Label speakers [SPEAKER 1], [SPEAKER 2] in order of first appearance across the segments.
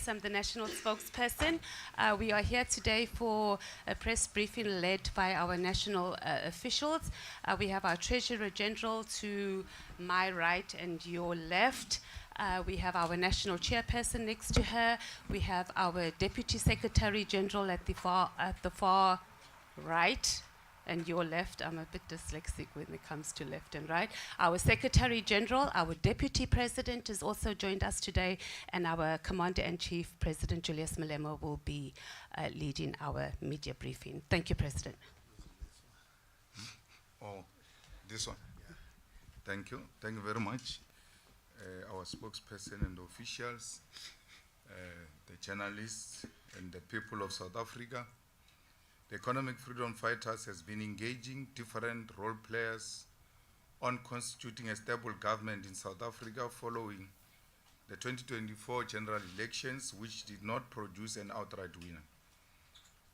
[SPEAKER 1] Julius. I'm the national spokesperson. We are here today for a press briefing led by our national officials. We have our Treasurer General to my right and your left. We have our national chairperson next to her. We have our Deputy Secretary General at the far right and your left. I'm a bit dyslexic when it comes to left and right. Our Secretary General, our Deputy President has also joined us today, and our Commander-in-Chief, President Julius Malema, will be leading our media briefing. Thank you, President.
[SPEAKER 2] Oh, this one. Yeah. Thank you. Thank you very much. Our spokesperson and officials, the journalists, and the people of South Africa. The economic freedom fighters has been engaging different role players on constituting a stable government in South Africa following the 2024 general elections, which did not produce an outright winner.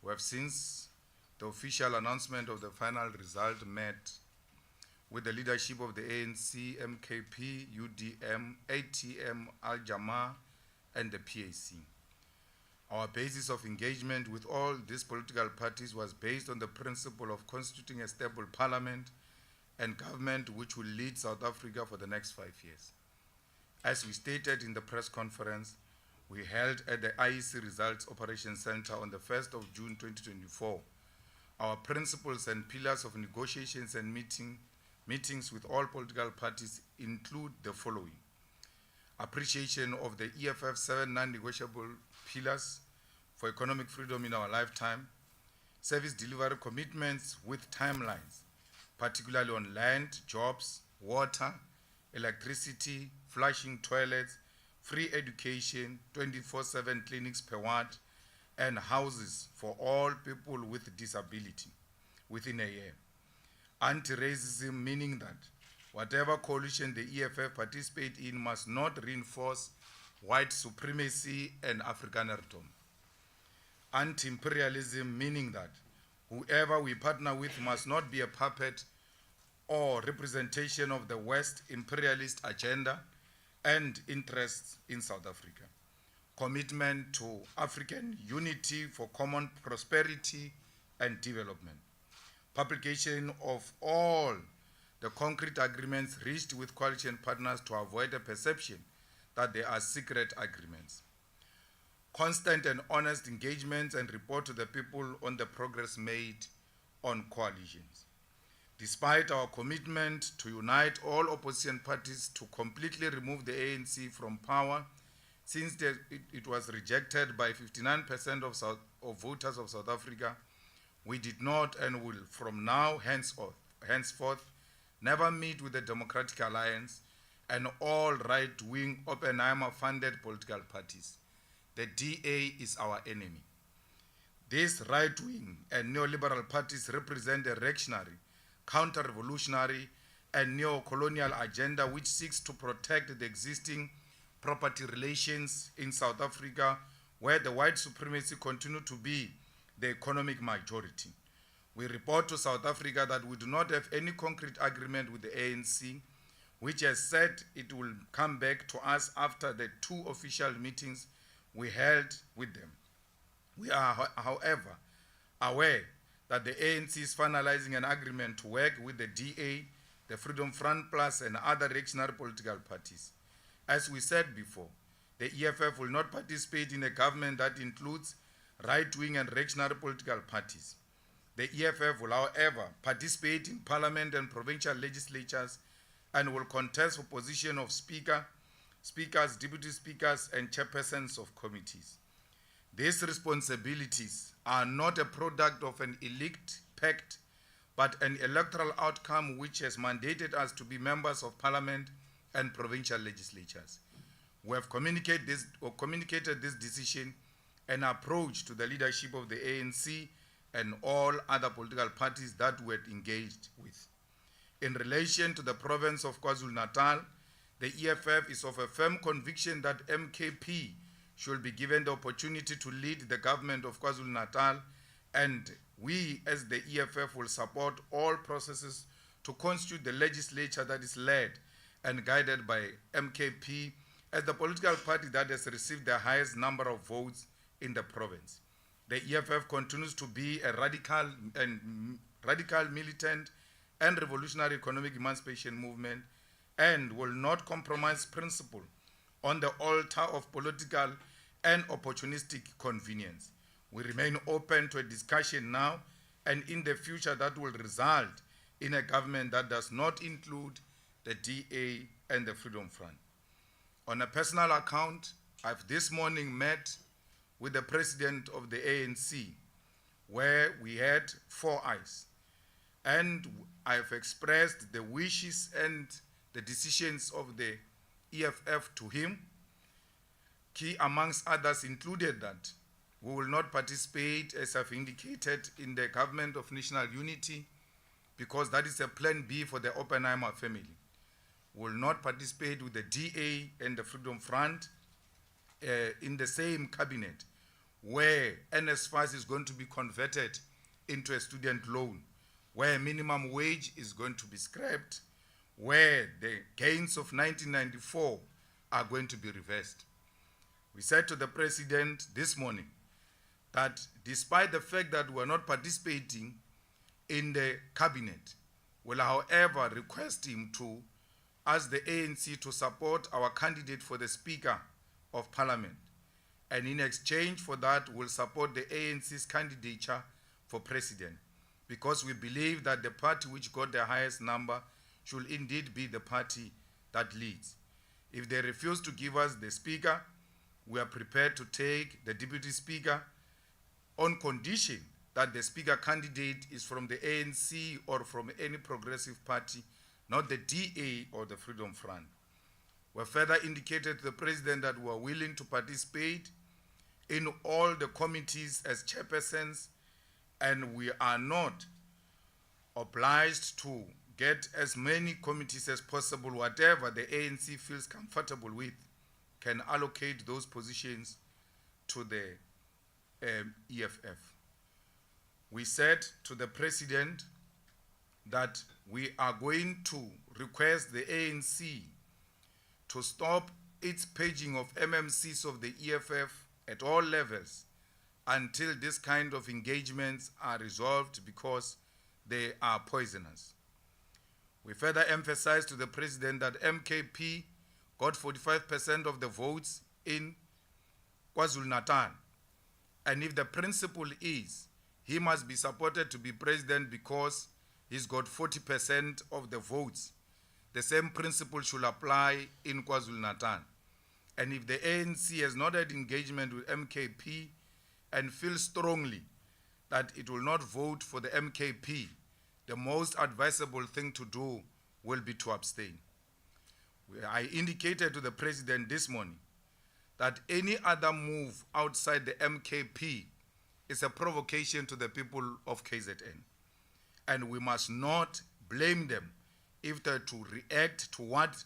[SPEAKER 2] We have since the official announcement of the final result met with the leadership of the ANC, MKP, UDM, ATM, Al-Jamaa, and the PAC. Our basis of engagement with all these political parties was based on the principle of constituting a stable parliament and government which will lead South Africa for the next 5 years. As we stated in the press conference we held at the IEC Results Operations Center on the 1st of June 2024, our principles and pillars of negotiations and meetings with all political parties include the following: appreciation of the EFF 7 non-negotiable pillars for economic freedom in our lifetime, service delivery commitments with timelines, particularly on land, jobs, water, electricity, flushing toilets, free education, 24/7 clinics per ward, and houses for all people with disability within a year. Anti-racism, meaning that whatever coalition the EFF participate in must not reinforce white supremacy and Afrikanersdom. Anti-imperialism, meaning that whoever we partner with must not be a puppet or representation of the West imperialist agenda and interests in South Africa. Commitment to African unity for common prosperity and development. Publication of all the concrete agreements reached with coalition partners to avoid a perception that they are secret agreements. Constant and honest engagements and report to the people on the progress made on coalitions. Despite our commitment to unite all opposition parties to completely remove the ANC from power, since it was rejected by 59% of voters of South Africa, we did not and will from now henceforth never meet with the Democratic Alliance and all right-wing Oppenheimer-funded political parties. The DA is our enemy. These right-wing and neoliberal parties represent a reactionary, counter-revolutionary, and neo-colonial agenda which seeks to protect the existing property relations in South Africa, where the white supremacy continue to be the economic majority. We report to South Africa that we do not have any concrete agreement with the ANC, which has said it will come back to us after the 2 official meetings we held with them. We are, however, aware that the ANC is finalizing an agreement to work with the DA, the Freedom Front Plus, and other reactionary political parties. As we said before, the EFF will not participate in a government that includes right-wing and reactionary political parties. The EFF will, however, participate in parliament and provincial legislatures and will contest for position of speakers, deputy speakers, and chairpersons of committees. These responsibilities are not a product of an elite pact, but an electoral outcome which has mandated us to be members of parliament and provincial legislatures. We have communicated this decision and approach to the leadership of the ANC and all other political parties that we had engaged with. In relation to the province of KwaZulu-Natal, the EFF is of a firm conviction that MKP should be given the opportunity to lead the government of KwaZulu-Natal, and we as the EFF will support all processes to constitute the legislature that is led and guided by MKP as the political party that has received the highest number of votes in the province. The EFF continues to be a radical, militant, and revolutionary economic emancipation movement, and will not compromise principle on the altar of political and opportunistic convenience. We remain open to a discussion now and in the future that will result in a government that does not include the DA and the Freedom Front. On a personal account, I've this morning met with the president of the ANC, where we had 4 eyes. And I've expressed the wishes and the decisions of the EFF to him. Key amongst others included that we will not participate, as I've indicated, in the government of national unity, because that is a plan B for the Oppenheimer family. We will not participate with the DA and the Freedom Front in the same cabinet, where NSFAS is going to be converted into a student loan, where minimum wage is going to be scrapped, where the gains of 1994 are going to be reversed. We said to the president this morning that despite the fact that we are not participating in the cabinet, will however request him to ask the ANC to support our candidate for the Speaker of Parliament. And in exchange for that, we'll support the ANC's candidature for president, because we believe that the party which got the highest number should indeed be the party that leads. If they refuse to give us the Speaker, we are prepared to take the Deputy Speaker on condition that the Speaker candidate is from the ANC or from any progressive party, not the DA or the Freedom Front. We further indicated to the President that we are willing to participate in all the committees as chairpersons, and we are not obliged to get as many committees as possible. Whatever the ANC feels comfortable with can allocate those positions to the EFF. We said to the President that we are going to request the ANC to stop its paging of MMCs of the EFF at all levels until this kind of engagements are resolved, because they are poisonous. We further emphasize to the President that MKP got 45% of the votes in KwaZulu-Natal. And if the principle is he must be supported to be president because he's got 40% of the votes, the same principle should apply in KwaZulu-Natal. And if the ANC has not had engagement with MKP and feels strongly that it will not vote for the MKP, the most advisable thing to do will be to abstain. I indicated to the President this morning that any other move outside the MKP is a provocation to the people of KZN. And we must not blame them if they're to react to what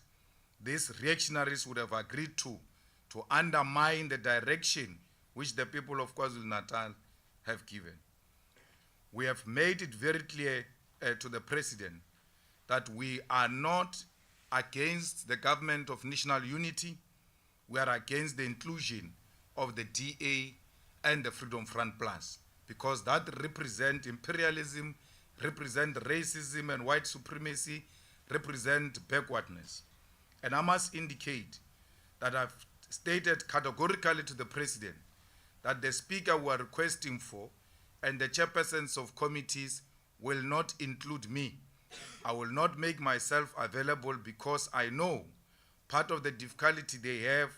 [SPEAKER 2] these reactionaries would have agreed to undermine the direction which the people of KwaZulu-Natal have given. We have made it very clear to the President that we are not against the government of national unity. We are against the inclusion of the DA and the Freedom Front Plus, because that represent imperialism, represent racism and white supremacy, represent backwardness. And I must indicate that I've stated categorically to the President that the Speaker we are requesting for and the chairpersons of committees will not include me. I will not make myself available, because I know part of the difficulty they have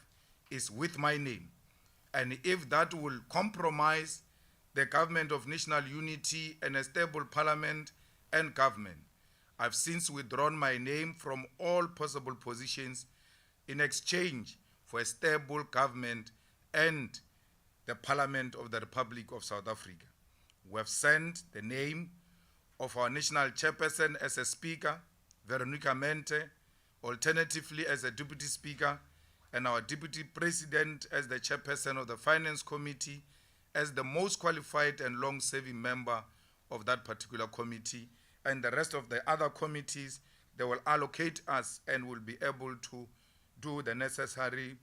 [SPEAKER 2] is with my name. And if that will compromise the government of national unity and a stable parliament and government, I've since withdrawn my name from all possible positions in exchange for a stable government and the Parliament of the Republic of South Africa. We have sent the name of our national chairperson as a speaker, Veronica Mente, alternatively as a deputy speaker, and our deputy president as the chairperson of the finance committee, as the most qualified and long-serving member of that particular committee. And the rest of the other committees, they will allocate us and will be able to do the necessary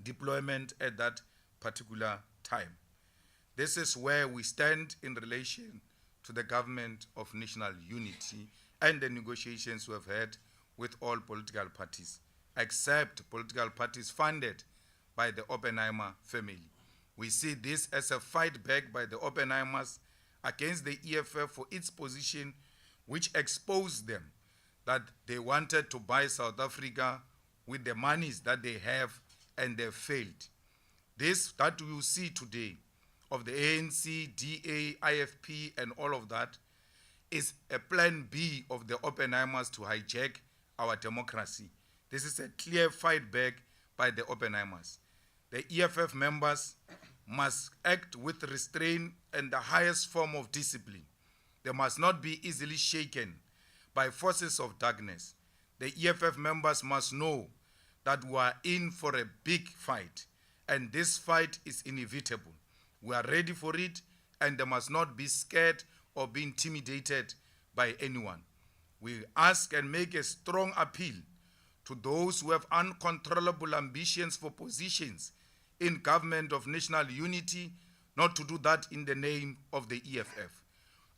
[SPEAKER 2] deployment at that particular time. This is where we stand in relation to the government of national unity and the negotiations we have had with all political parties, except political parties funded by the Oppenheimer family. We see this as a fight back by the Oppenheimers against the EFF for its position, which exposed them that they wanted to buy South Africa with the monies that they have, and they failed. This that you see today of the ANC, DA, IFP, and all of that is a plan B of the Oppenheimers to hijack our democracy. This is a clear fight back by the Oppenheimers. The EFF members must act with restraint and the highest form of discipline. They must not be easily shaken by forces of darkness. The EFF members must know that we are in for a big fight, and this fight is inevitable. We are ready for it, and they must not be scared or be intimidated by anyone. We ask and make a strong appeal to those who have uncontrollable ambitions for positions in government of national unity, not to do that in the name of the EFF.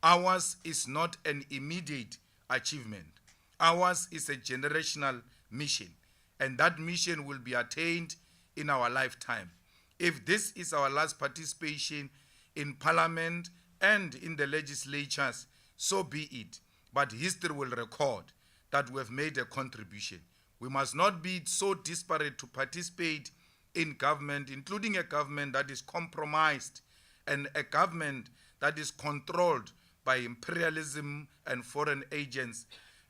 [SPEAKER 2] Ours is not an immediate achievement. Ours is a generational mission, and that mission will be attained in our lifetime. If this is our last participation in parliament and in the legislatures, so be it. But history will record that we have made a contribution. We must not be so disparate to participate in government, including a government that is compromised and a government that is controlled by imperialism and foreign agents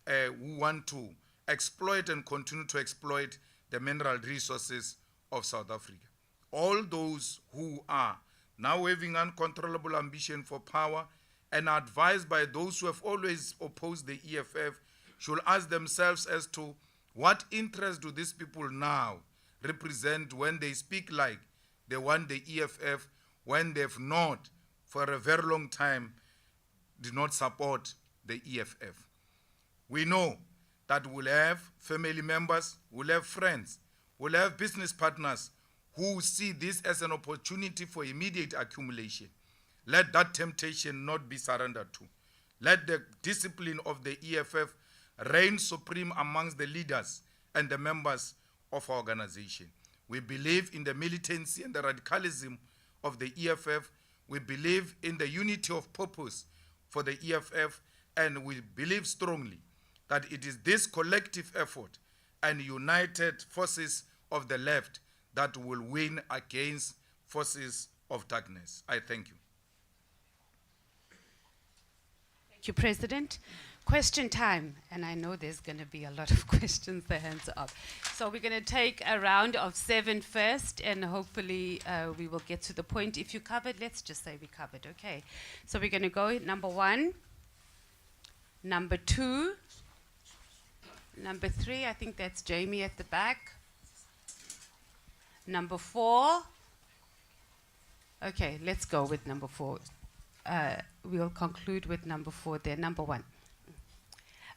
[SPEAKER 2] who want to exploit and continue to exploit the mineral resources of South Africa. All those who are now having uncontrollable ambition for power and are advised by those who have always opposed the EFF should ask themselves as to what interest do these people now represent when they speak like they want the EFF, when they've not, for a very long time, did not support the EFF. We know that we'll have family members, we'll have friends, we'll have business partners who see this as an opportunity for immediate accumulation. Let that temptation not be surrendered to. Let the discipline of the EFF reign supreme amongst the leaders and the members of our organization. We believe in the militancy and the radicalism of the EFF. We believe in the unity of purpose for the EFF, and we believe strongly that it is this collective effort and united forces of the left that will win against forces of darkness. I thank you.
[SPEAKER 1] Thank you, President. Question time, and I know there's going to be a lot of questions, the hands are up. So we're going to take a round of 7 first, and hopefully we will get to the point. If you covered, let's just say we covered, okay. So we're going to go number 1, number 2, number 3, I think that's Jamie at the back. Number 4. Okay, let's go with number 4. We'll conclude with number 4 there. Number 1.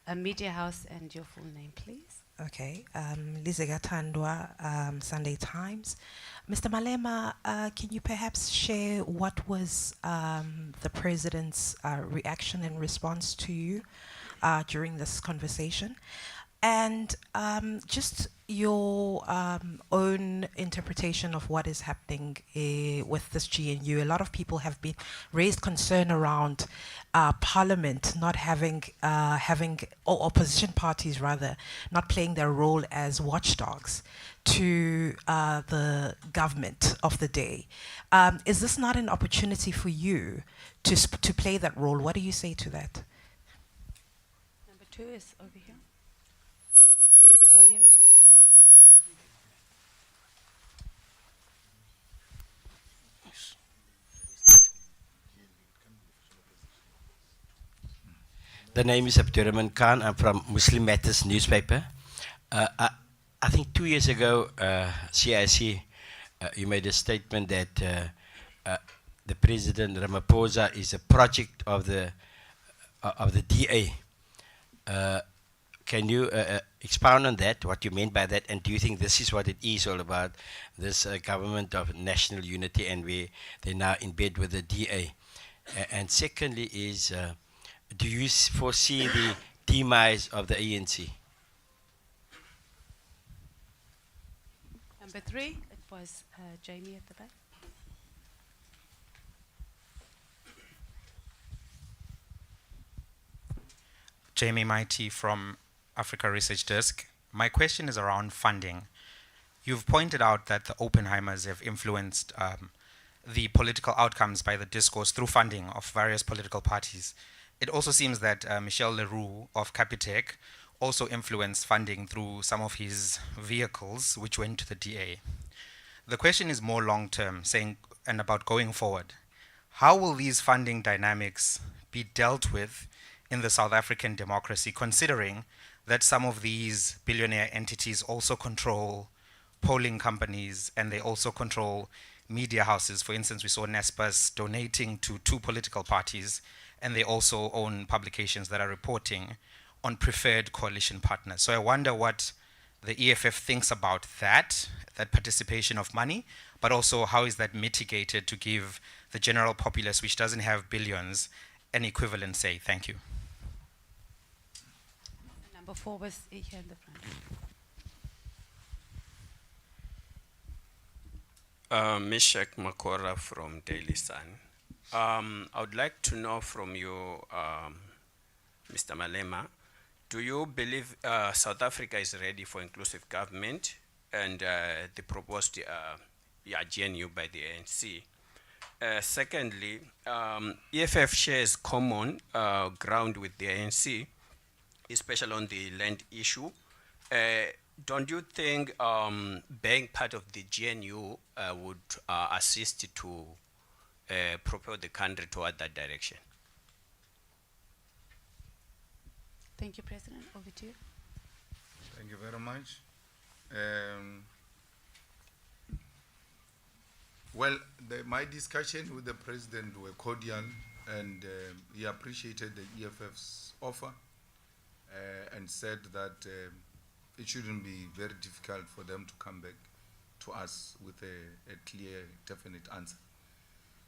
[SPEAKER 1] A media house and your full name, please.
[SPEAKER 3] Okay, Lizega Tandwa, Sunday Times. Mr. Malema, can you perhaps share what was the President's reaction and response to you during this conversation? And just your own interpretation of what is happening with this GNU. A lot of people have been raised concern around Parliament not having, or opposition parties rather, not playing their role as watchdogs to the government of the day. Is this not an opportunity for you to play that role? What do you say to that?
[SPEAKER 1] Number 2 is over here. Swanila.
[SPEAKER 4] The name is Abdurrahman Khan. I'm from Muslim Matters newspaper. I think 2 years ago, CIC, you made a statement that the President Ramaphosa is a project of the DA. Can you expound on that, what you meant by that, and do you think this is what it is all about, this government of national unity, and they're now in bed with the DA? And secondly is, do you foresee the demise of the ANC?
[SPEAKER 1] Number 3, it was Jamie at the back.
[SPEAKER 5] Jamie Mighty from Africa Research Desk. My question is around funding. You've pointed out that the Oppenheimers have influenced the political outcomes by the discourse through funding of various political parties. It also seems that Michel Leroux of Capitec also influenced funding through some of his vehicles, which went to the DA. The question is more long-term, saying, and about going forward. How will these funding dynamics be dealt with in the South African democracy, considering that some of these billionaire entities also control polling companies and they also control media houses? For instance, we saw Naspers donating to 2 political parties, and they also own publications that are reporting on preferred coalition partners. So I wonder what the EFF thinks about that participation of money, but also how is that mitigated to give the general populace, which doesn't have billions, an equivalent say? Thank you.
[SPEAKER 1] Number 4 was here in the front.
[SPEAKER 6] Meshach Makora from Daily Sun. I would like to know from you, Mr. Malema, do you believe South Africa is ready for inclusive government and the proposed GNU by the ANC? Secondly, EFF shares common ground with the ANC, especially on the land issue. Don't you think being part of the GNU would assist to propel the country toward that direction?
[SPEAKER 1] Thank you, President. Over to you.
[SPEAKER 2] Thank you very much. Well, my discussion with the President were cordial, and he appreciated the EFF's offer and said that it shouldn't be very difficult for them to come back to us with a clear, definite answer.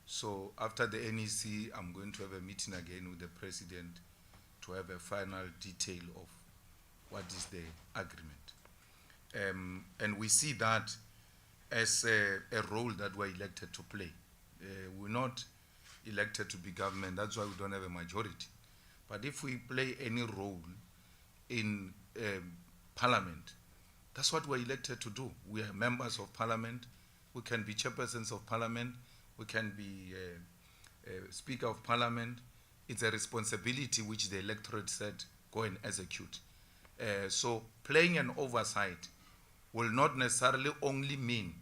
[SPEAKER 2] So after the NEC, I'm going to have a meeting again with the President to have a final detail of what is the agreement. And we see that as a role that we're elected to play. We're not elected to be government, that's why we don't have a majority. But if we play any role in Parliament, that's what we're elected to do. We are members of Parliament, we can be chairpersons of Parliament, we can be Speaker of Parliament. It's a responsibility which the electorate said, go and execute. So playing an oversight will not necessarily only mean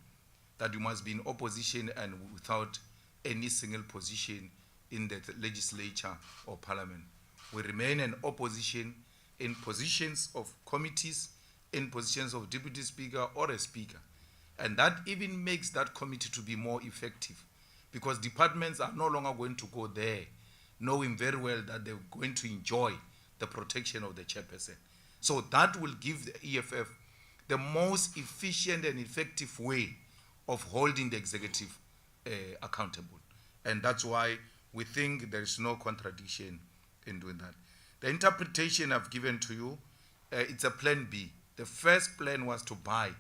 [SPEAKER 2] that you must be in opposition and without any single position in the legislature or Parliament. We remain in opposition in positions of committees, in positions of deputy speaker or a speaker. And that even makes that committee to be more effective, because departments are no longer going to go there knowing very well that they're going to enjoy the protection of the chairperson. So that will give the EFF the most efficient and effective way of holding the executive accountable. And that's why we think there is no contradiction in doing that. The interpretation I've given to you, it's a plan B. The first plan was to buy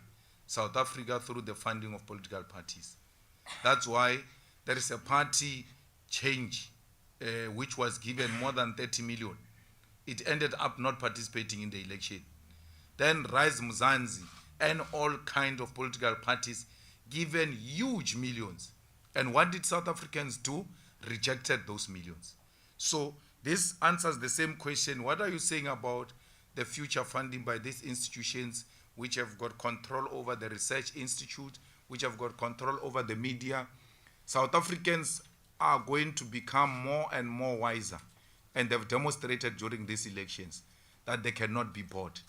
[SPEAKER 2] South Africa through the funding of political parties. That's why there is a party change which was given more than 30 million. It ended up not participating in the election. Then Rise Mzansi and all kinds of political parties given huge millions. And what did South Africans do? Rejected those millions. So this answers the same question. What are you saying about the future funding by these institutions which have got control over the research institute, which have got control over the media? South Africans are going to become more and more wiser, and they've demonstrated during these elections that they cannot be bought.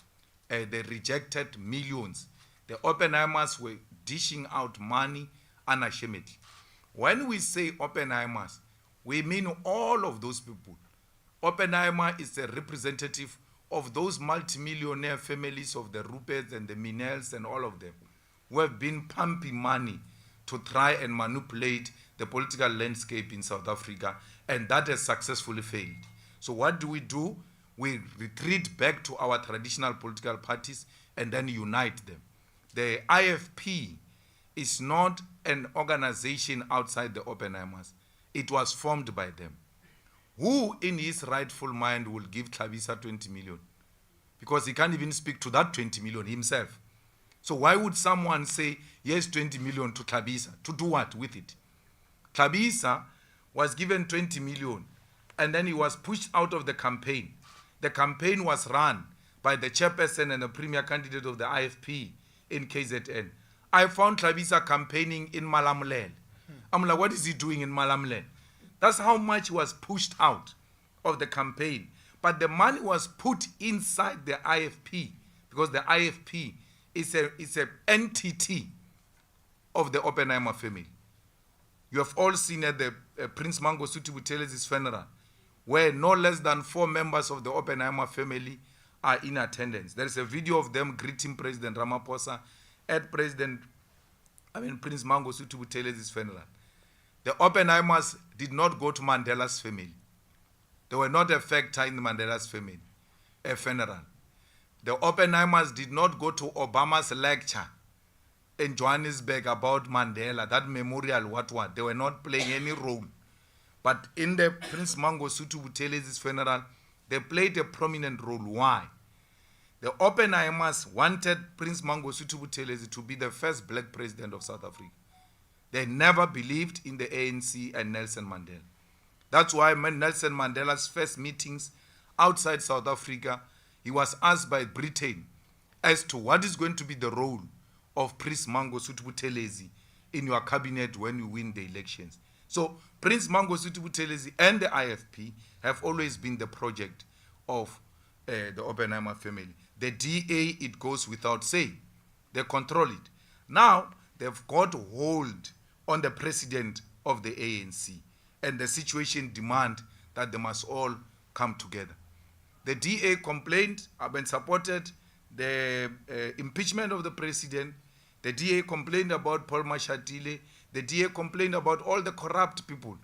[SPEAKER 2] They rejected millions. The Oppenheimers were dishing out money unashamedly. When we say Oppenheimers, we mean all of those people. Oppenheimer is a representative of those multimillionaire families of the Ruperts and the Minels and all of them who have been pumping money to try and manipulate the political landscape in South Africa, and that has successfully failed. So what do? We retreat back to our traditional political parties and then unite them. The IFP is not an organization outside the Oppenheimers. It was formed by them. Who in his rightful mind will give Tlhabisa 20 million? Because he can't even speak to that 20 million himself. So why would someone say, yes, 20 million to Tlhabisa? To do what with it? Tlhabisa was given 20 million and then he was pushed out of the campaign. The campaign was run by the chairperson and the premier candidate of the IFP in KZN. I found Tlhabisa campaigning in Malamulele. I'm like, what is he doing in Malamulele? That's how much was pushed out of the campaign. But the money was put inside the IFP because the IFP is an entity of the Oppenheimer family. You have all seen at the Prince Mangosuthu Buthelez's funeral, where no less than 4 members of the Oppenheimer family are in attendance. There is a video of them greeting President Ramaphosa at Prince Mangosuthu Buthelez's funeral. The Oppenheimers did not go to Mandela's family. They were not a factor in Mandela's family, a funeral. The Oppenheimers did not go to Obama's lecture in Johannesburg about Mandela, that memorial, what. They were not playing any role. But in the Prince Mangosuthu Buthelez's funeral, they played a prominent role. Why? The Oppenheimers wanted Prince Mangosuthu Buthelezi to be the first black president of South Africa. They never believed in the ANC and Nelson Mandela. That's why when Nelson Mandela's first meetings outside South Africa, he was asked by Britain as to what is going to be the role of Prince Mangosuthu Buthelezi in your cabinet when you win the elections. So Prince Mangosuthu Buthelezi and the IFP have always been the project of the Oppenheimer family. The DA, it goes without saying. They control it. Now, they've got hold on the president of the ANC, and the situation demands that they must all come together. The DA complained and supported the impeachment of the president. The DA complained about Paul Mashatile. The DA complained about all the corrupt people.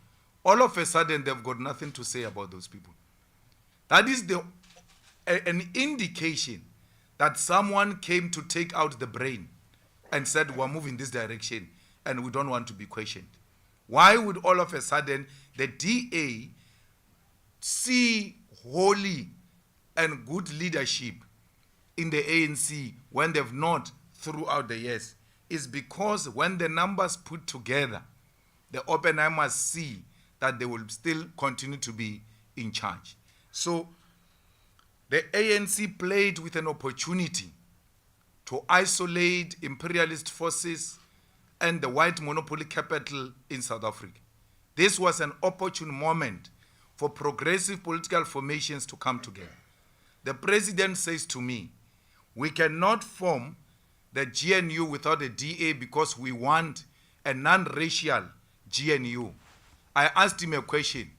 [SPEAKER 2] All of a sudden, they've got nothing to say about those people. That is an indication that someone came to take out the brain and said, we're moving this direction and we don't want to be questioned. Why would all of a sudden the DA see holy and good leadership in the ANC when they've not throughout the years? Is because when the numbers put together, the Oppenheimers see that they will still continue to be in charge. So the ANC played with an opportunity to isolate imperialist forces and the white monopoly capital in South Africa. This was an opportune moment for progressive political formations to come together. The president says to me, we cannot form the GNU without a DA because we want a non-racial GNU. I asked him a question.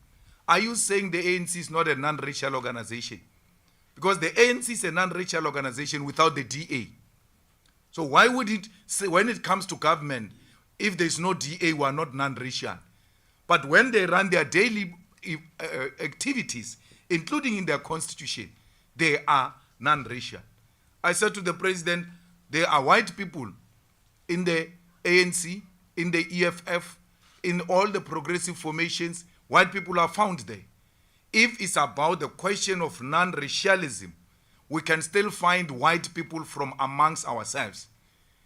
[SPEAKER 2] Are you saying the ANC is not a non-racial organization? Because the ANC is a non-racial organization without the DA. So why would it say, when it comes to government, if there's no DA, we are not non-racial? But when they run their daily activities, including in their constitution, they are non-racial. I said to the president, there are white people in the ANC, in the EFF, in all the progressive formations. White people are found there. If it's about the question of non-racialism, we can still find white people from amongst ourselves.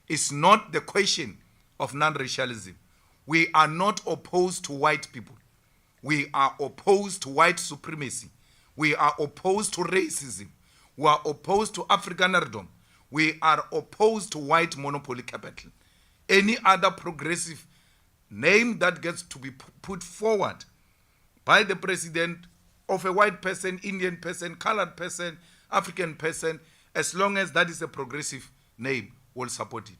[SPEAKER 2] It's not the question of non-racialism. We are not opposed to white people. We are opposed to white supremacy. We are opposed to racism. We are opposed to Afrikanerdom. We are opposed to white monopoly capital. Any other progressive name that gets to be put forward by the president of a white person, Indian person, colored person, African person, as long as that is a progressive name, will support it.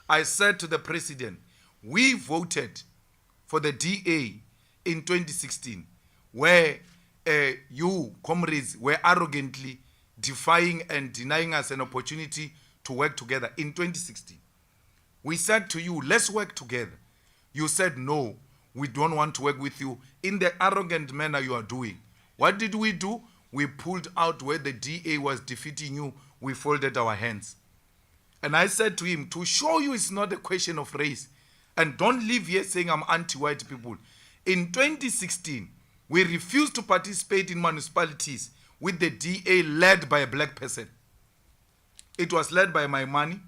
[SPEAKER 2] I said to the president, we voted for the DA in 2016, where you, comrades, were arrogantly defying and denying us an opportunity to work together in 2016. We said to you, let's work together. You said, no, we don't want to work with you in the arrogant manner you are doing. What did we do? We pulled out where the DA was defeating you. We folded our hands. And I said to him, to show you it's not a question of race, and don't leave here saying I'm anti-white people. In 2016, we refused to participate in municipalities with the DA led by a black person. It was led by Maimani.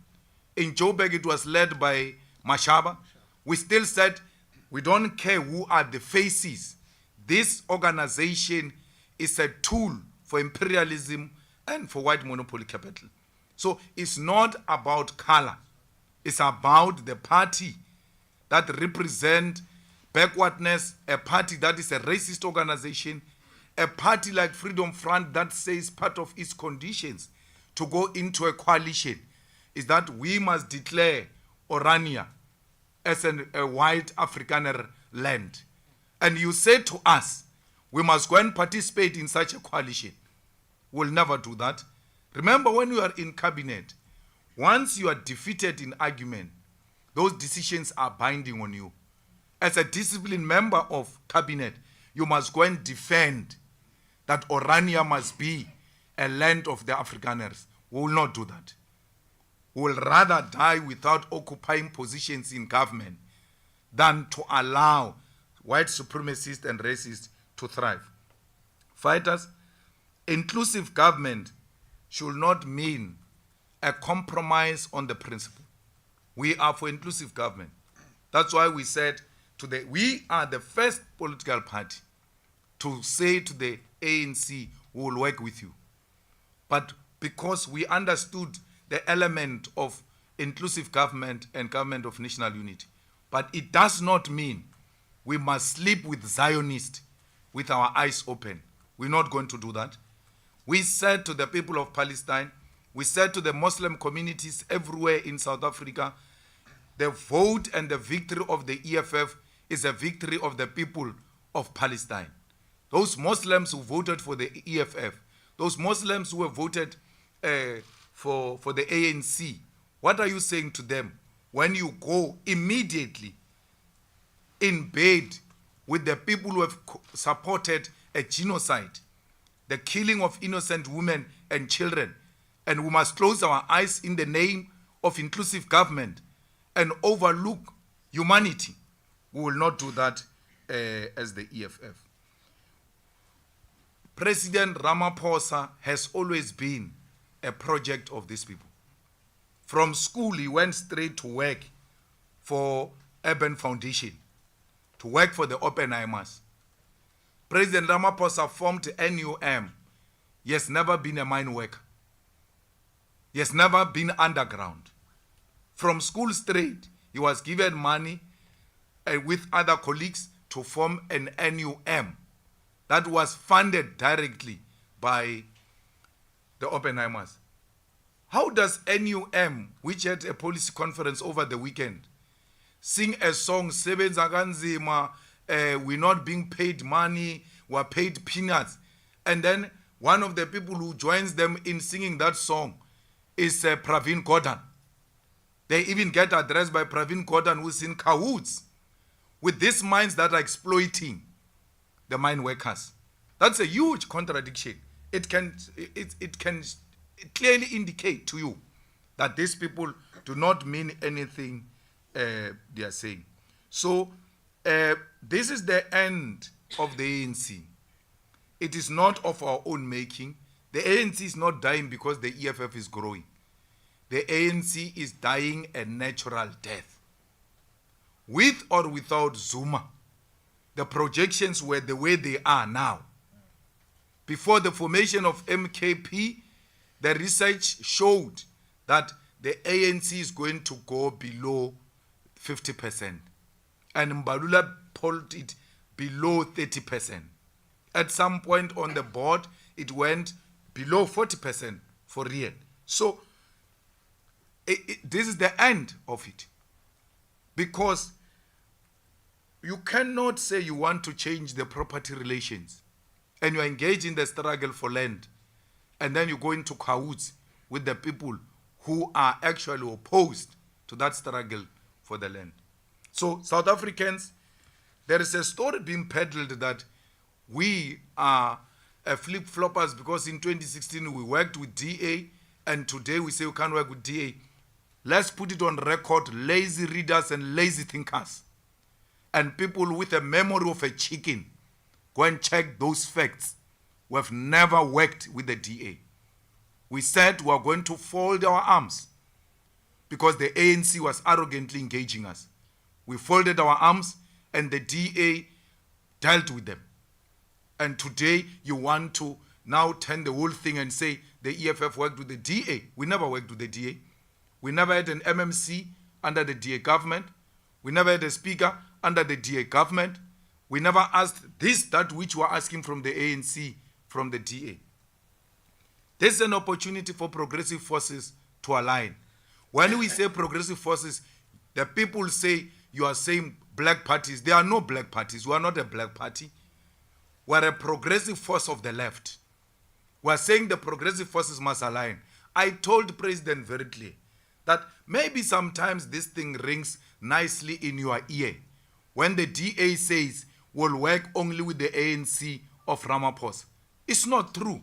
[SPEAKER 2] In Joburg, it was led by Mashaba. We still said, we don't care who are the faces. This organization is a tool for imperialism and for white monopoly capital. So it's not about color. It's about the party that represent backwardness, a party that is a racist organization, a party like Freedom Front that says part of its conditions to go into a coalition is that we must declare Orania as a white Afrikaner land. And you say to us, we must go and participate in such a coalition. We'll never do that. Remember, when you are in cabinet, once you are defeated in argument, those decisions are binding on you. As a disciplined member of cabinet, you must go and defend that Orania must be a land of the Afrikaners. We will not do that. We will rather die without occupying positions in government than to allow white supremacists and racists to thrive. Fighters, inclusive government should not mean a compromise on the principle. We are for inclusive government. That's why we said we are the first political party to say to the ANC, we will work with you. But because we understood the element of inclusive government and government of national unity. But it does not mean we must sleep with Zionists with our eyes open. We're not going to do that. We said to the people of Palestine, we said to the Muslim communities everywhere in South Africa, the vote and the victory of the EFF is a victory of the people of Palestine. Those Muslims who voted for the EFF, those Muslims who have voted for the ANC, what are you saying to them when you go immediately in bed with the people who have supported a genocide, the killing of innocent women and children, and we must close our eyes in the name of inclusive government and overlook humanity? We will not do that as the EFF. President Ramaphosa has always been a project of these people. From school, he went straight to work for Urban Foundation, to work for the Oppenheimers. President Ramaphosa formed NUM. He has never been a mine worker. He has never been underground. From school straight, he was given money with other colleagues to form an NUM that was funded directly by the Oppenheimers. How does NUM, which had a policy conference over the weekend, sing a song, Sebenza kanzima, we're not being paid money, we're paid peanuts, and then one of the people who joins them in singing that song is Pravin Gordhan. They even get addressed by Pravin Gordhan, who's in cahoots with these mines that are exploiting the mine workers. That's a huge contradiction. It can clearly indicate to you that these people do not mean anything they are saying. So this is the end of the ANC. It is not of our own making. The ANC is not dying because the EFF is growing. The ANC is dying a natural death. With or without Zuma, the projections were the way they are now. Before the formation of MKP, the research showed that the ANC is going to go below 50%. And Mbalula pulled it below 30%. At some point on the board, it went below 40% for real. So this is the end of it. Because you cannot say you want to change the property relations and you engage in the struggle for land and then you go into cahoots with the people who are actually opposed to that struggle for the land. So South Africans, there is a story being peddled that we are flip-floppers because in 2016 we worked with DA and today we say we can't work with DA. Let's put it on record, lazy readers and lazy thinkers and people with a memory of a chicken, go and check those facts. We have never worked with the DA. We said we are going to fold our arms because the ANC was arrogantly engaging us. We folded our arms and the DA dealt with them. And today you want to now turn the whole thing and say the EFF worked with the DA. We never worked with the DA. We never had an MMC under the DA government. We never had a speaker under the DA government. We never asked this, that which we are asking from the ANC, from the DA. This is an opportunity for progressive forces to align. When we say progressive forces, the people say you are saying black parties. There are no black parties. We are not a black party. We are a progressive force of the left. We are saying the progressive forces must align. I told the president very clearly that maybe sometimes this thing rings nicely in your ear when the DA says we'll work only with the ANC of Ramaphosa. It's not true.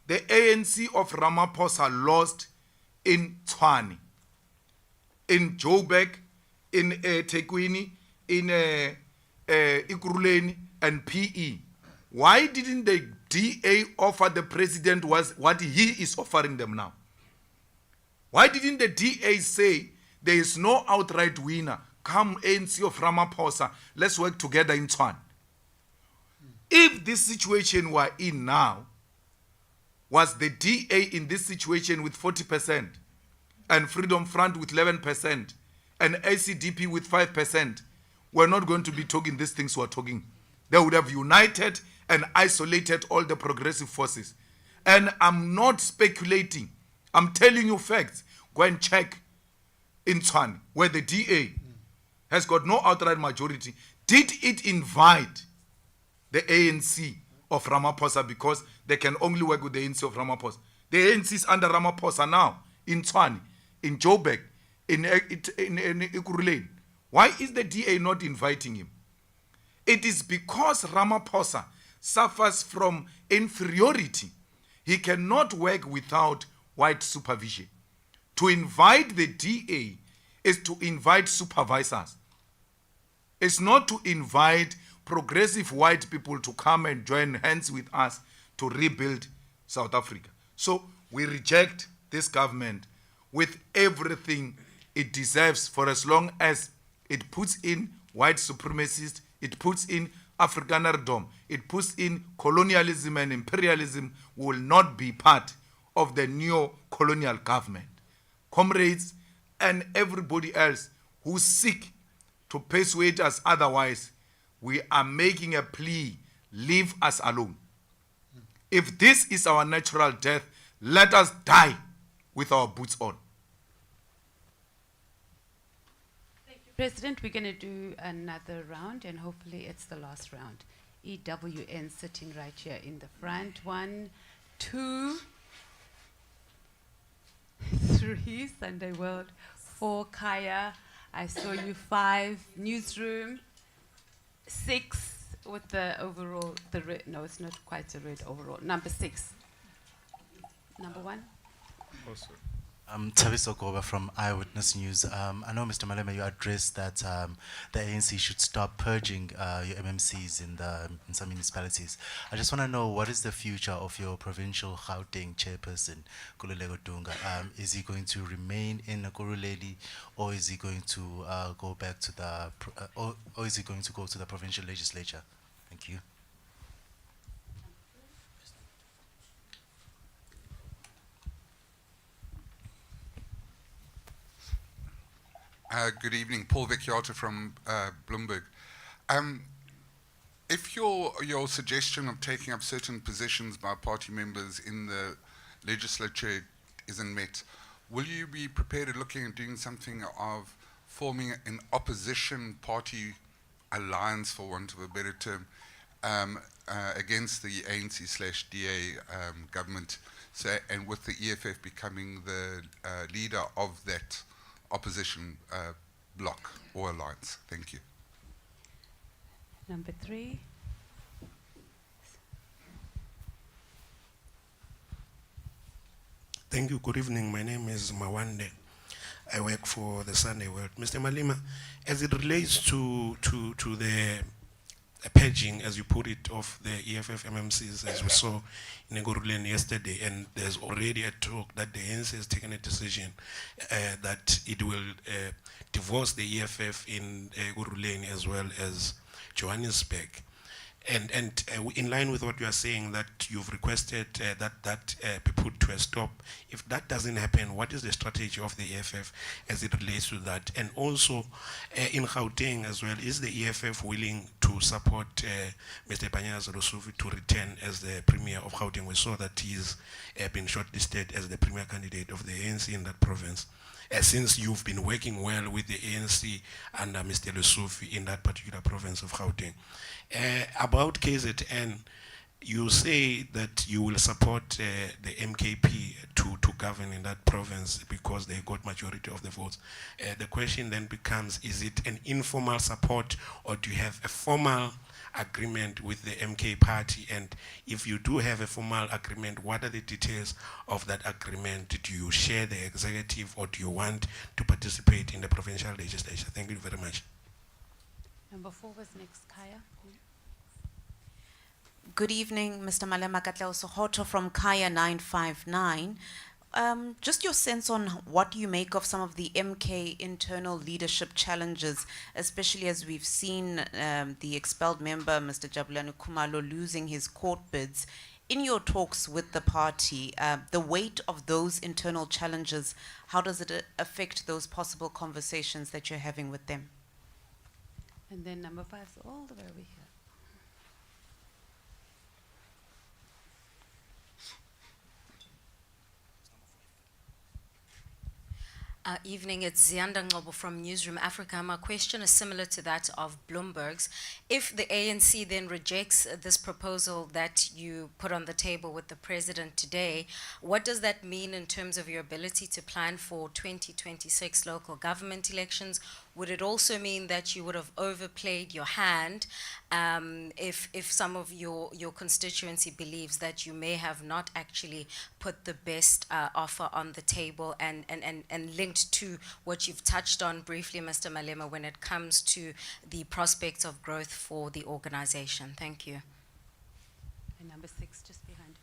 [SPEAKER 2] The ANC of Ramaphosa lost in Tshwane, in Joburg, in Tekwini, in Ikuruleni, and PE. Why didn't the DA offer the president what he is offering them now? Why didn't the DA say there is no outright winner? Come ANC of Ramaphosa, let's work together in Tshwane. If this situation we're in now was the DA in this situation with 40% and Freedom Front with 11% and ACDP with 5%, we're not going to be talking these things we're talking. They would have united and isolated all the progressive forces. And I'm not speculating. I'm telling you facts. Go and check in Tshwane, where the DA has got no outright majority. Did it invite the ANC of Ramaphosa because they can only work with the ANC of Ramaphosa? The ANC is under Ramaphosa now, in Tshwane, in Joburg, in Ikuruleni. Why is the DA not inviting him? It is because Ramaphosa suffers from inferiority. He cannot work without white supervision. To invite the DA is to invite supervisors. It's not to invite progressive white people to come and join hands with us to rebuild South Africa. So we reject this government with everything it deserves for as long as it puts in white supremacists, it puts in Afrikanerdom, it puts in colonialism and imperialism. Will not be part of the neo-colonial government. Comrades and everybody else who seek to persuade us otherwise, we are making a plea, leave us alone. If this is our natural death, let us die with our boots on.
[SPEAKER 1] Thank you, President. We're going to do another round, and hopefully it's the last round. EWN sitting right here in the front. 1, 2, 3, Sunday World. 4, Kaya. I saw you. 5, Newsroom. 6, with the overall, the red, no, it's not quite a red overall. Number 6. Number 1.
[SPEAKER 2] Also.
[SPEAKER 7] I'm Taviso Goba from Eyewitness News. I know, Mr. Malema, you addressed that the ANC should stop purging your MMCs in some municipalities. I just want to know, what is the future of your provincial Gauteng chairperson, Kululeko Dunga? Is he going to remain in Ekurhuleni, or is he going to go back to the, or is he going to go to the provincial legislature? Thank you.
[SPEAKER 8] Good evening, Paul Vecchiato from Bloomberg. If your suggestion of taking up certain positions by party members in the legislature isn't met, will you be prepared at looking at doing something of forming an opposition party alliance, for want of a better term, against the ANC/DA government, so, and with the EFF becoming the leader of that opposition bloc or alliance. Thank you.
[SPEAKER 1] Number 3.
[SPEAKER 9] Thank you. Good evening. My name is Mawande. I work for the Sunday World. Mr. Malema, as it relates to the purging, as you put it, of the EFF MMCs, as we saw in Egoruleni yesterday, and there's already a talk that the ANC has taken a decision that it will divorce the EFF in Egoruleni as well as Johannesburg. And in line with what you are saying, that you've requested that be put to a stop. If that doesn't happen, what is the strategy of the EFF as it relates to that? And also, in Gauteng as well, is the EFF willing to support Mr. Panyaza Rosufi to return as the Premier of Gauteng? We saw that he's been shortlisted as the Premier candidate of the ANC in that province. Since you've been working well with the ANC under Mr. Lesufi in that particular province of Gauteng. About KZN, you say that you will support the MKP to govern in that province because they got majority of the votes. The question then becomes, is it an informal support or do you have a formal agreement with the MK party? And if you do have a formal agreement, what are the details of that agreement? Do you share the executive or do you want to participate in the provincial legislature? Thank you very much.
[SPEAKER 1] Number 4 was next, Kaya.
[SPEAKER 10] Good evening, Mr. Malema Katleo Sohoto from Kaya 959. Just your sense on what you make of some of the MK internal leadership challenges, especially as we've seen the expelled member, Mr. Jabulani Kumalo, losing his court bids. In your talks with the party, the weight of those internal challenges, how does it affect those possible conversations that you're having with them?
[SPEAKER 1] And then number 5 is all the way over here.
[SPEAKER 11] Evening, it's Zianda Ngobo from Newsroom Africa. My question is similar to that of Bloomberg's. If the ANC then rejects this proposal that you put on the table with the president today, what does that mean in terms of your ability to plan for 2026 local government elections? Would it also mean that you would have overplayed your hand if some of your constituency believes that you may have not actually put the best offer on the table and linked to what you've touched on briefly, Mr. Malema, when it comes to the prospects of growth for the organization? Thank you.
[SPEAKER 1] And number 6, just behind.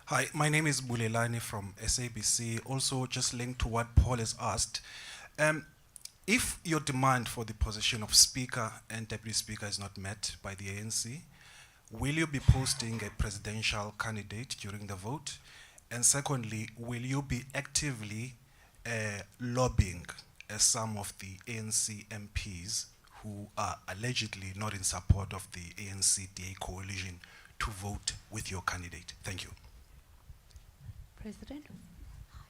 [SPEAKER 12] Hi, my name is Bulelani from SABC. Also, just linked to what Paul has asked. If your demand for the position of Speaker and Deputy Speaker is not met by the ANC, will you be posting a presidential candidate during the vote? And secondly, will you be actively lobbying some of the ANC MPs who are allegedly not in support of the ANC-DA coalition to vote with your candidate? Thank you.
[SPEAKER 1] President?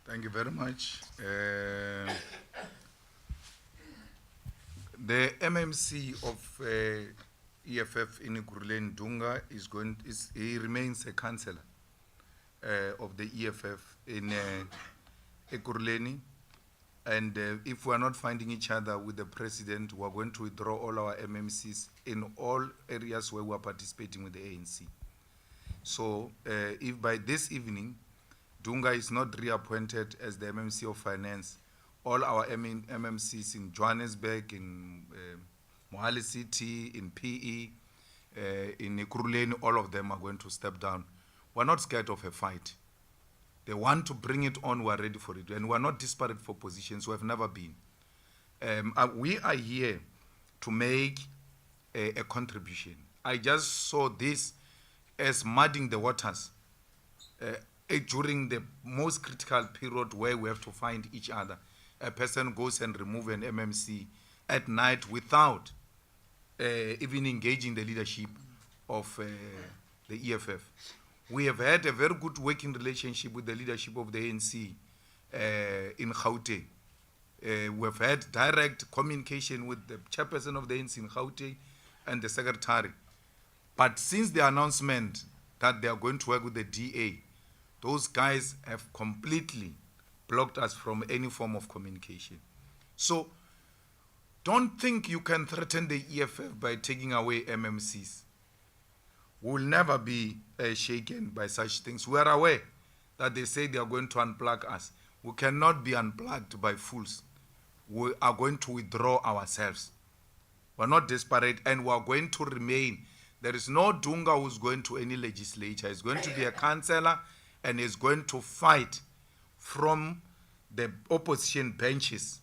[SPEAKER 2] Thank you very much. The MMC of EFF in Ekurhuleni Dunga he remains a councillor of the EFF in Ekurhuleni, and if we are not finding each other with the president, we are going to withdraw all our MMCs in all areas where we are participating with the ANC. So if by this evening Dunga is not reappointed as the MMC of Finance, all our MMCs in Johannesburg, in Mohale City, in PE, in Ekurhuleni, all of them are going to step down. We're not scared of a fight. They want to bring it on, we're ready for it. And we're not desperate for positions, we have never been. We are here to make a contribution. I just saw this as muddying the waters during the most critical period where we have to find each other. A person goes and removes an MMC at night without even engaging the leadership of the EFF. We have had a very good working relationship with the leadership of the ANC in Gauteng. We have had direct communication with the chairperson of the ANC in Gauteng and the secretary. But since the announcement that they are going to work with the DA, those guys have completely blocked us from any form of communication. So don't think you can threaten the EFF by taking away MMCs. We will never be shaken by such things. We are aware that they say they are going to unplug us. We cannot be unplugged by fools. We are going to withdraw ourselves. We are not desperate, and we are going to remain. There is no Dunga who's going to any legislature. He's going to be a councillor, and he's going to fight from the opposition benches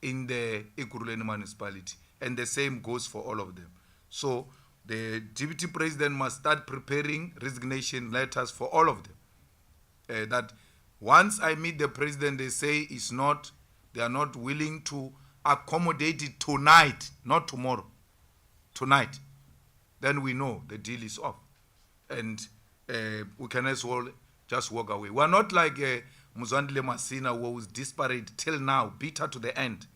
[SPEAKER 2] in the Ekurhuleni municipality. And the same goes for all of them. So the deputy president must start preparing resignation letters for all of them. That once I meet the president, they say they are not willing to accommodate it tonight, not tomorrow, tonight. Then we know the deal is off. And we can as well just walk away. We're not like Muzwandile Masina, who was desperate till now, bitter to the end,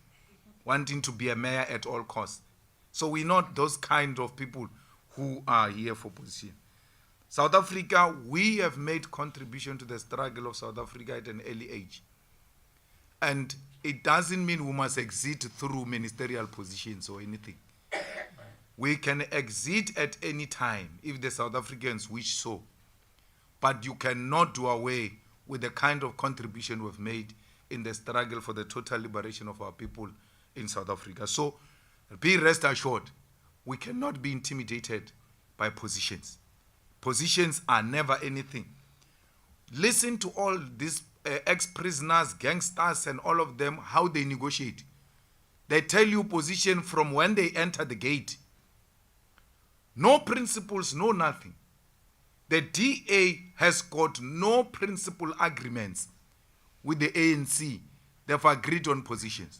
[SPEAKER 2] wanting to be a mayor at all costs. So we're not those kind of people who are here for position. South Africa, we have made contribution to the struggle of South Africa at an early age. And it doesn't mean we must exit through ministerial positions or anything. We can exit at any time if the South Africans wish so. But you cannot do away with the kind of contribution we've made in the struggle for the total liberation of our people in South Africa. So be rest assured, we cannot be intimidated by positions. Positions are never anything. Listen to all these ex-prisoners, gangsters, and all of them, how they negotiate. They tell you position from when they enter the gate. No principles, no nothing. The DA has got no principal agreements with the ANC. They've agreed on positions.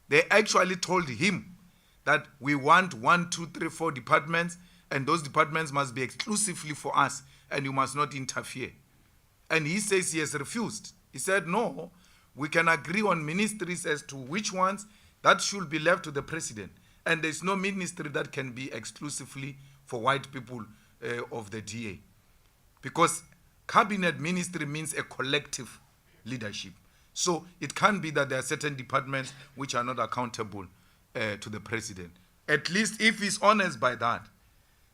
[SPEAKER 2] They actually told him that we want 1, 2, 3, 4 departments, and those departments must be exclusively for us, and you must not interfere. And he says he has refused. He said, no, we can agree on ministries as to which ones, that should be left to the president. And there's no ministry that can be exclusively for white people of the DA. Because cabinet ministry means a collective leadership. So it can't be that there are certain departments which are not accountable to the president. At least if he's honest by that,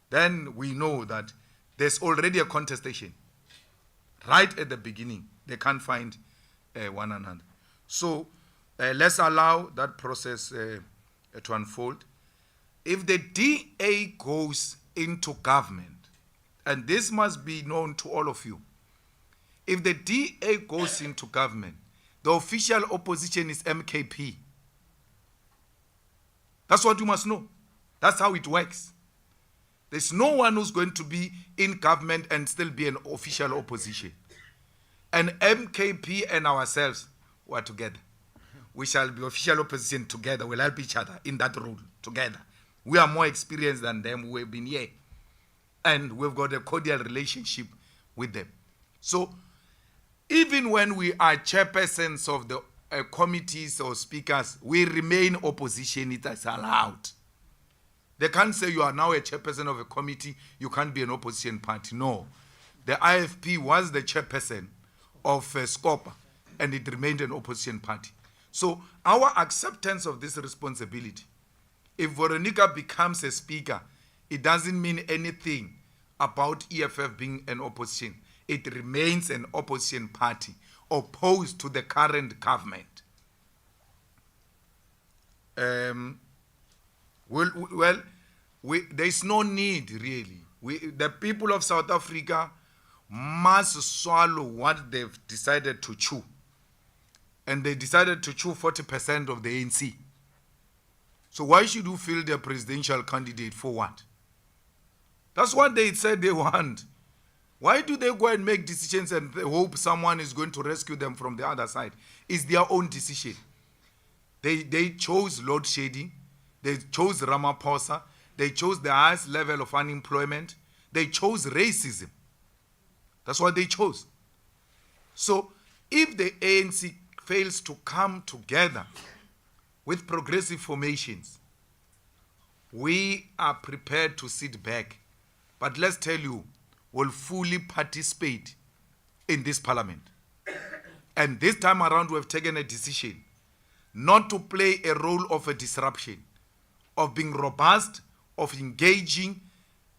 [SPEAKER 2] then we know that there's already a contestation. Right at the beginning, they can't find one another. So let's allow that process to unfold. If the DA goes into government, and this must be known to all of you, if the DA goes into government, the official opposition is MKP. That's what you must know. That's how it works. There's no one who's going to be in government and still be an official opposition. And MKP and ourselves were together. We shall be official opposition together. We'll help each other in that role together. We are more experienced than them. We've been here. And we've got a cordial relationship with them. So even when we are chairpersons of the committees or speakers, we remain opposition. It is allowed. They can't say you are now a chairperson of a committee, you can't be an opposition party. No. The IFP was the chairperson of SCOPA, and it remained an opposition party. So our acceptance of this responsibility, if Veronica becomes a speaker, it doesn't mean anything about EFF being an opposition. It remains an opposition party opposed to the current government. There's no need, really. The people of South Africa must swallow what they've decided to chew. And they decided to chew 40% of the ANC. So why should you field a presidential candidate for what? That's what they said they want. Why do they go and make decisions and hope someone is going to rescue them from the other side? It's their own decision. They chose load shedding. They chose Ramaphosa. They chose the highest level of unemployment. They chose racism. That's what they chose. So if the ANC fails to come together with progressive formations, we are prepared to sit back but let's tell you, will fully participate in this parliament. And this time around, we have taken a decision not to play a role of a disruption, of being robust, of engaging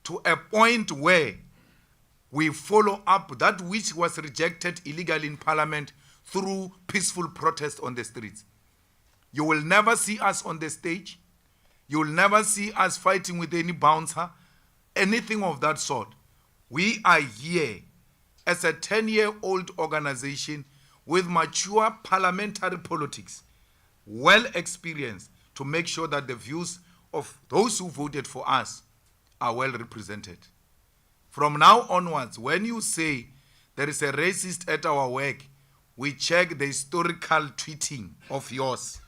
[SPEAKER 2] to a point where we follow up that which was rejected illegally in parliament through peaceful protest on the streets. You will never see us on the stage. You will never see us fighting with any bouncer, anything of that sort. We are here as a 10-year-old organization with mature parliamentary politics, well experienced, to make sure that the views of those who voted for us are well represented. From now onwards, when you say there is a racist at our work, we check the historical tweeting of yours.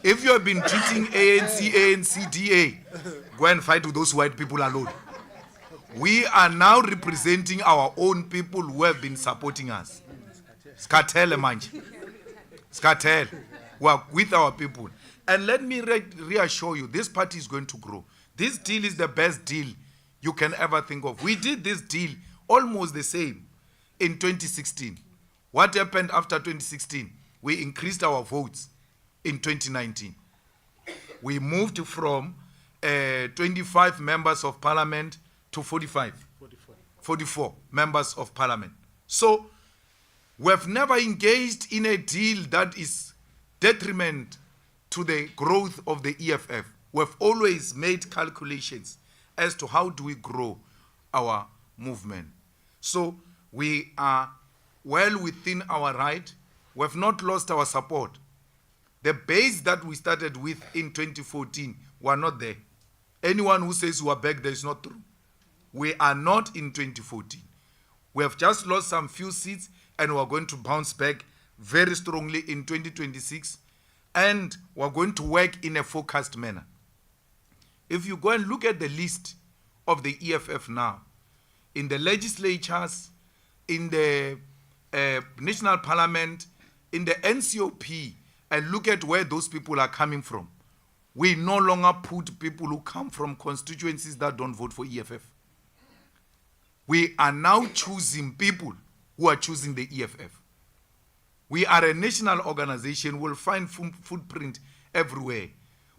[SPEAKER 2] If you have been tweeting ANC, DA, go and fight with those white people alone. We are now representing our own people who have been supporting us. Skatel manje. Skatel. We are with our people. And let me reassure you, this party is going to grow. This deal is the best deal you can ever think of. We did this deal almost the same in 2016. What happened after 2016? We increased our votes in 2019. We moved from 25 members of parliament to 44 members of parliament. So we have never engaged in a deal that is detriment to the growth of the EFF. We've always made calculations as to how do we grow our movement. So we are well within our right. We have not lost our support. The base that we started with in 2014 were not there. Anyone who says we are back there is not true. We are not in 2014. We have just lost some few seats and we are going to bounce back very strongly in 2026, and we are going to work in a focused manner. If you go and look at the list of the EFF now, in the legislatures, in the national parliament, in the NCOP, and look at where those people are coming from, we no longer put people who come from constituencies that don't vote for EFF. We are now choosing people who are choosing the EFF. We are a national organization. We'll find footprint everywhere.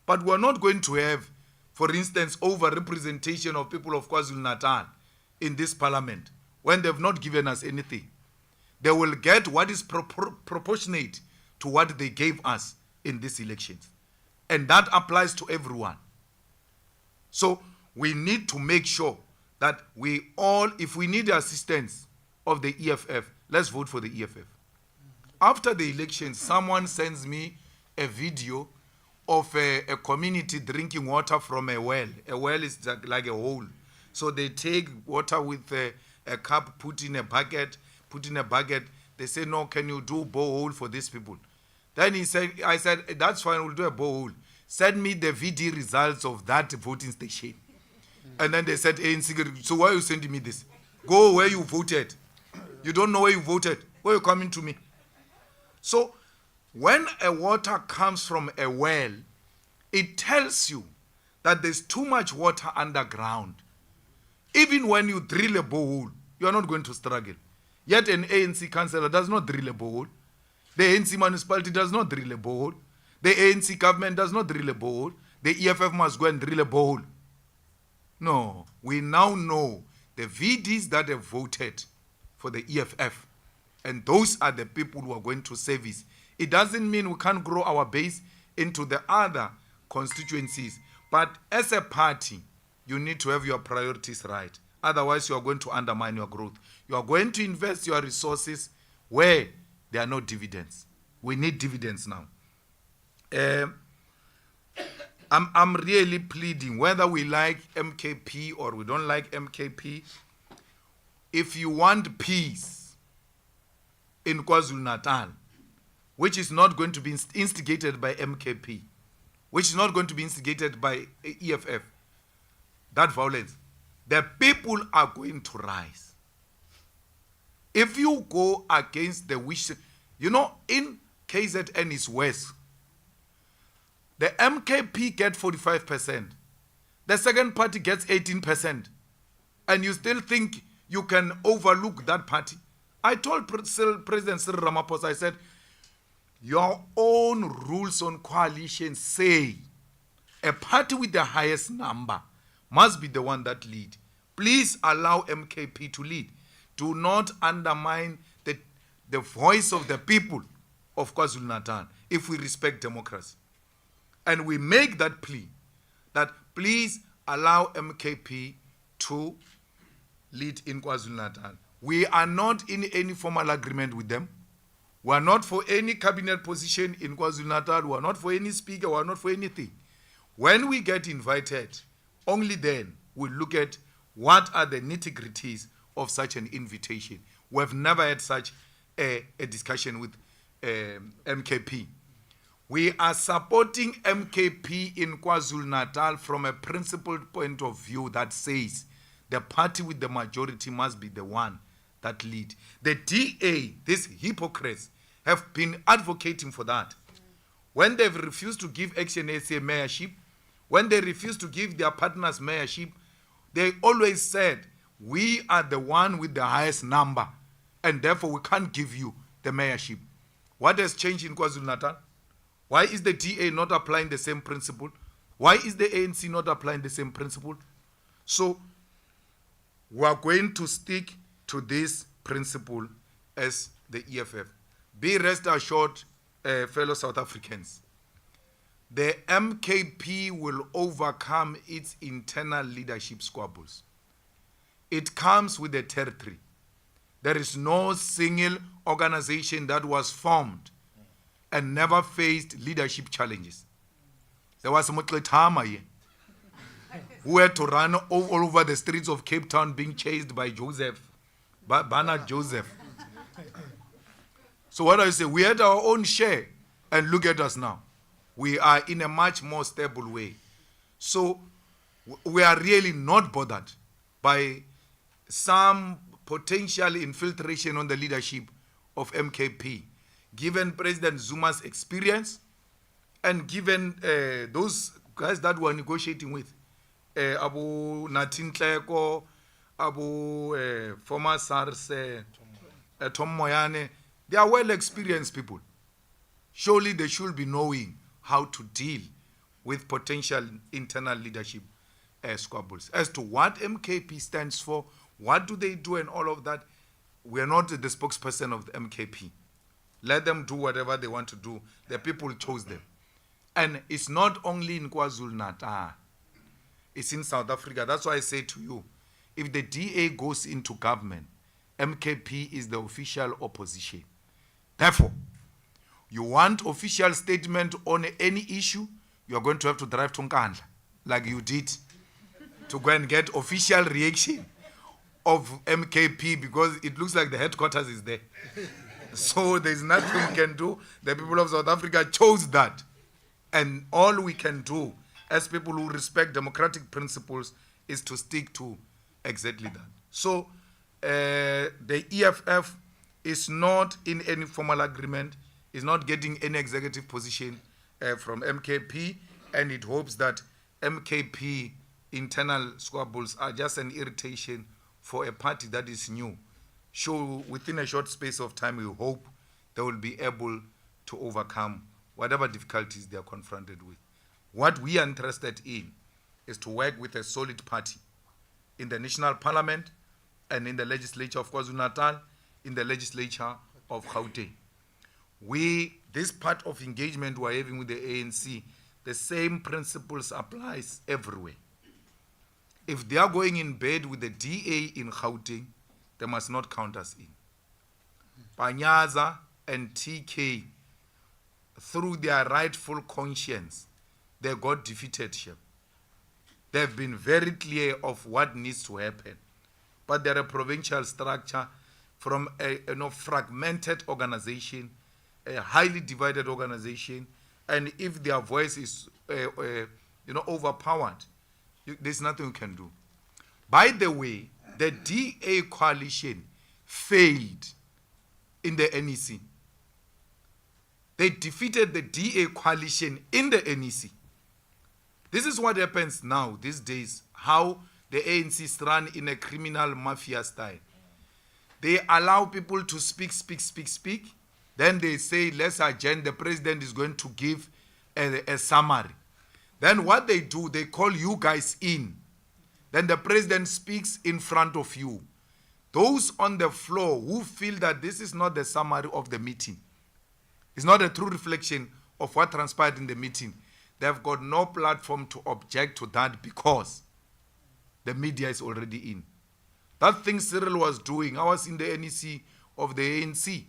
[SPEAKER 2] But we're not going to have, for instance, over-representation of people of KwaZulu-Natal in this parliament when they've not given us anything. They will get what is proportionate to what they gave us in these elections. And that applies to everyone. So we need to make sure that we all, if we need the assistance of the EFF, let's vote for the EFF. After the election, someone sends me a video of a community drinking water from a well. A well is like a hole. So they take water with a cup, put in a bucket. They say, no, can you do borehole for these people? Then I said, that's fine, we'll do a borehole. Send me the VD results of that voting station. And then they said, ANC, so why are you sending me this? Go where you voted. You don't know where you voted. Why are you coming to me? So when a water comes from a well, it tells you that there's too much water underground. Even when you drill a borehole, you are not going to struggle. Yet an ANC councillor does not drill a borehole. The ANC municipality does not drill a borehole. The ANC government does not drill a borehole. The EFF must go and drill a borehole. No, we now know the VDs that have voted for the EFF, and those are the people who are going to service. It doesn't mean we can't grow our base into the other constituencies, but as a party, you need to have your priorities right. Otherwise, you are going to undermine your growth. You are going to invest your resources where there are no dividends. We need dividends now. I'm really pleading, whether we like MKP or we don't like MKP, if you want peace in KwaZulu-Natal, which is not going to be instigated by MKP, which is not going to be instigated by EFF, that violence, the people are going to rise. If you go against the wish, you know, in KZN is West, the MKP get 45%. The second party gets 18%. and you still think you can overlook that party. I told President Cyril Ramaphosa, I said, your own rules on coalition say a party with the highest number must be the one that lead. Please allow MKP to lead. Do not undermine the voice of the people of KwaZulu-Natal if we respect democracy. And we make that plea that please allow MKP to lead in KwaZulu-Natal. We are not in any formal agreement with them. We are not for any cabinet position in KwaZulu-Natal. We are not for any speaker. We are not for anything. When we get invited, only then we look at what are the nitty-gritties of such an invitation. We have never had such a discussion with MKP. We are supporting MKP in KwaZulu-Natal from a principled point of view that says the party with the majority must be the one that lead. The DA, these hypocrites, have been advocating for that. When they've refused to give Action SA mayorship, when they refused to give their partners mayorship, they always said, we are the one with the highest number, and therefore we can't give you the mayorship. What has changed in KwaZulu-Natal? Why is the DA not applying the same principle? Why is the ANC not applying the same principle? So we are going to stick to this principle as the EFF. Be rest assured, fellow South Africans, the MKP will overcome its internal leadership squabbles. It comes with the territory. There is no single organization that was formed and never faced leadership challenges. There was Mutletama here, who had to run all over the streets of Cape Town being chased by Bernard Joseph. So what I say, we had our own share, and look at us now. We are in a much more stable way. So we are really not bothered by some potential infiltration on the leadership of MKP, given President Zuma's experience and given those guys that we're negotiating with, Abu Natin Tleko, Abu former SARS, Tom Moyane, they are well-experienced people. Surely they should be knowing how to deal with potential internal leadership squabbles. As to what MKP stands for, what do they do and all of that, we are not the spokesperson of the MKP. Let them do whatever they want to do. The people chose them. And it's not only in KwaZulu-Natal. It's in South Africa. That's why I say to you, if the DA goes into government, MKP is the official opposition. Therefore, you want official statement on any issue, you are going to have to drive to Nkandla, like you did, to go and get official reaction of MKP, because it looks like the headquarters is there. So there's nothing we can do. The people of South Africa chose that. And all we can do as people who respect democratic principles is to stick to exactly that. So the EFF is not in any formal agreement, is not getting any executive position from MKP, and it hopes that MKP internal squabbles are just an irritation for a party that is new. So within a short space of time, we hope they will be able to overcome whatever difficulties they are confronted with. What we are interested in is to work with a solid party in the national parliament and in the legislature of KwaZulu-Natal, in the legislature of Gauteng. This part of engagement we're having with the ANC, the same principles applies everywhere. If they are going in bed with the DA in Gauteng, they must not count us in. Panyaza and TK, through their rightful conscience, they got defeated here. They've been very clear of what needs to happen. But they're a provincial structure from a fragmented organization, a highly divided organization, and if their voice is overpowered, there's nothing we can do. By the way, the DA coalition failed in the NEC. They defeated the DA coalition in the NEC. This is what happens now, these days, how the ANC is run in a criminal mafia style. They allow people to speak. Then they say, let's adjourn, the president is going to give a summary. Then what they do, they call you guys in. Then the president speaks in front of you. Those on the floor who feel that this is not the summary of the meeting, it's not a true reflection of what transpired in the meeting, they've got no platform to object to that because the media is already in. That thing Cyril was doing, I was in the NEC of the ANC.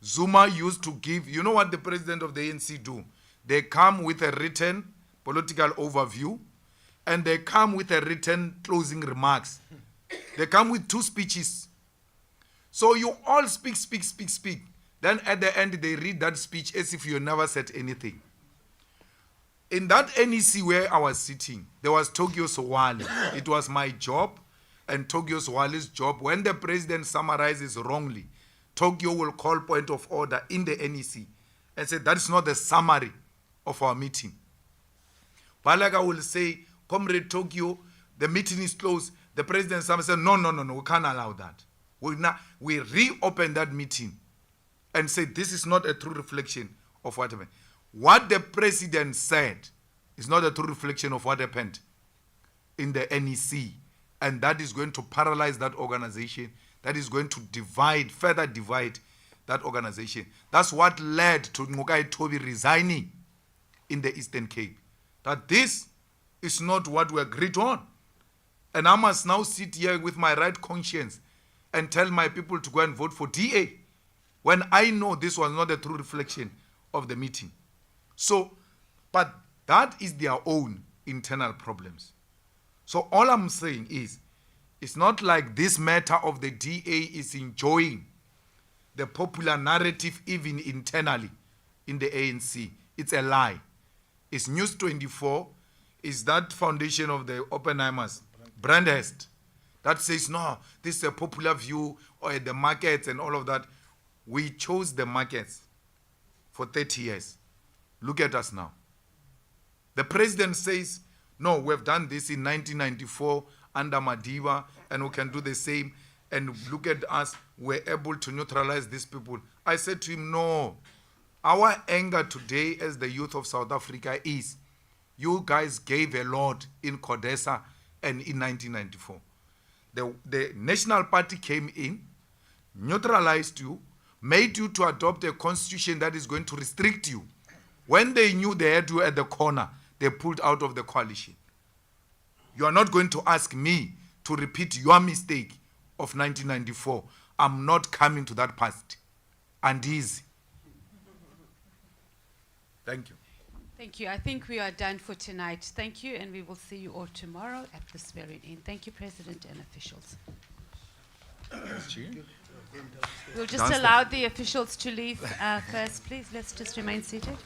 [SPEAKER 2] Zuma used to give, you know what the president of the ANC do? They come with a written political overview and they come with a written closing remarks. They come with 2 speeches. So you all speak. Then at the end they read that speech as if you never said anything. In that NEC where I was sitting, there was Tokyo Sowale. It was my job and Tokyo Sowale's job. When the president summarizes wrongly, Tokyo will call point of order in the NEC and say, that is not the summary of our meeting. Balaga will say, Comrade Tokyo, the meeting is closed. The president said, no, we can't allow that. We reopen that meeting and say, this is not a true reflection of what happened. What the president said is not a true reflection of what happened in the NEC. And that is going to paralyze that organization. That is going to further divide that organization. That's what led to Ngukai Toby resigning in the Eastern Cape. That this is not what we agreed on. And I must now sit here with my right conscience and tell my people to go and vote for DA when I know this was not a true reflection of the meeting. So, but that is their own internal problems. So all I'm saying is, it's not like this matter of the DA is enjoying the popular narrative even internally in the ANC. It's a lie. It's News 24, is that foundation of the Oppenheimers, Brandhurst, that says, no, this is a popular view or the markets and all of that. We chose the markets for 30 years. Look at us now. The president says, no, we've done this in 1994 under Madiba, and we can do the same. And look at us, we're able to neutralize these people. I said to him, no. Our anger today as the youth of South Africa is, you guys gave a lot in Codesa and in 1994. The National Party came in, neutralized you, made you to adopt a constitution that is going to restrict you. When they knew they had you at the corner, they pulled out of the coalition. You are not going to ask me to repeat your mistake of 1994. I'm not coming to that past. And easy. Thank you.
[SPEAKER 1] Thank you. I think we are done for tonight. Thank you, and we will see you all tomorrow at the swearing-in. Thank you, President and officials. We'll just allow the officials to leave first, please. Let's just remain seated.